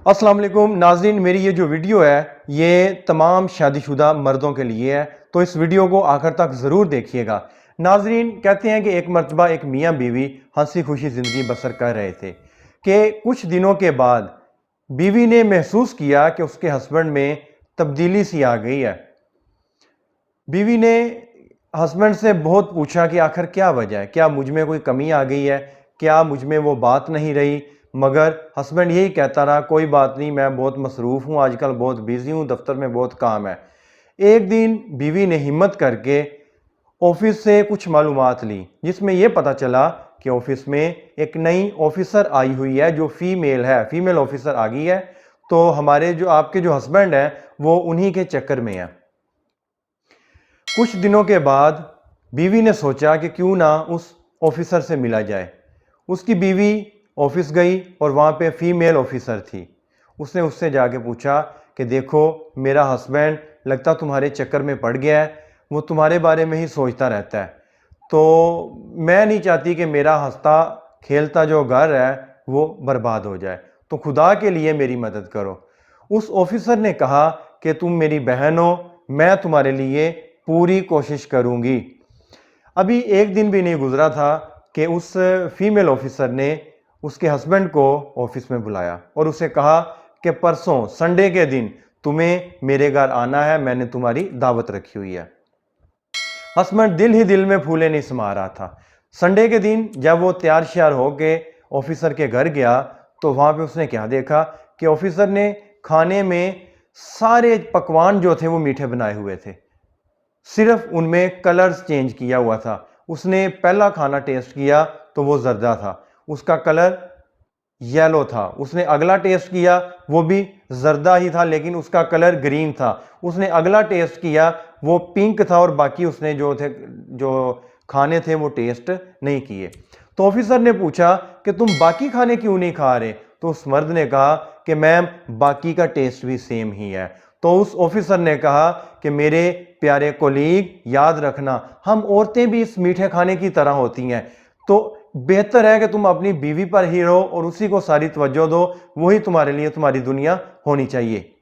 अस्सलाम वालेकुम नाज़रीन, मेरी ये जो वीडियो है ये तमाम शादीशुदा मर्दों के लिए है, तो इस वीडियो को आखिर तक ज़रूर देखिएगा। नाज़रीन, कहते हैं कि एक मर्तबा एक मियाँ बीवी हंसी खुशी ज़िंदगी बसर कर रहे थे कि कुछ दिनों के बाद बीवी ने महसूस किया कि उसके हस्बैंड में तब्दीली सी आ गई है। बीवी ने हस्बैंड से बहुत पूछा कि आखिर क्या वजह है, क्या मुझ में कोई कमी आ गई है, क्या मुझ में वो बात नहीं रही। मगर हस्बैंड यही कहता रहा, कोई बात नहीं, मैं बहुत मसरूफ़ हूँ, आजकल बहुत बिजी हूँ, दफ्तर में बहुत काम है। एक दिन बीवी ने हिम्मत करके ऑफिस से कुछ मालूमात ली, जिसमें यह पता चला कि ऑफिस में एक नई ऑफिसर आई हुई है जो फीमेल है, फीमेल ऑफिसर आ गई है। तो हमारे जो आपके जो हस्बैंड हैं वो उन्हीं के चक्कर में है। कुछ दिनों के बाद बीवी ने सोचा कि क्यों ना उस ऑफिसर से मिला जाए। उसकी बीवी ऑफिस गई और वहाँ पे फीमेल ऑफिसर थी। उसने उससे जाके पूछा कि देखो, मेरा हस्बैंड लगता तुम्हारे चक्कर में पड़ गया है, वो तुम्हारे बारे में ही सोचता रहता है, तो मैं नहीं चाहती कि मेरा हंसता खेलता जो घर है वो बर्बाद हो जाए, तो खुदा के लिए मेरी मदद करो। उस ऑफिसर ने कहा कि तुम मेरी बहन हो, मैं तुम्हारे लिए पूरी कोशिश करूंगी। अभी एक दिन भी नहीं गुजरा था कि उस फीमेल ऑफिसर ने उसके हस्बैंड को ऑफिस में बुलाया और उसे कहा कि परसों संडे के दिन तुम्हें मेरे घर आना है, मैंने तुम्हारी दावत रखी हुई है। हस्बैंड दिल ही दिल में फूले नहीं समा रहा था। संडे के दिन जब वो तैयार श्यार होके ऑफिसर के घर गया तो वहां पे उसने क्या देखा कि ऑफिसर ने खाने में सारे पकवान जो थे वो मीठे बनाए हुए थे, सिर्फ उनमें कलर्स चेंज किया हुआ था। उसने पहला खाना टेस्ट किया तो वो जर्दा था, उसका कलर येलो था। उसने अगला टेस्ट किया, वो भी जर्दा ही था लेकिन उसका कलर ग्रीन था। उसने अगला टेस्ट किया, वो पिंक था और बाकी उसने जो खाने थे वो टेस्ट नहीं किए। तो ऑफिसर ने पूछा कि तुम बाकी खाने क्यों नहीं खा रहे? तो उस मर्द ने कहा कि मैम, बाकी का टेस्ट भी सेम ही है। तो उस ऑफिसर ने कहा कि मेरे प्यारे कोलीग, याद रखना, हम औरतें भी इस मीठे खाने की तरह होती हैं, तो बेहतर है कि तुम अपनी बीवी पर ही रहो और उसी को सारी तवज्जो दो, वही तुम्हारे लिए तुम्हारी दुनिया होनी चाहिए।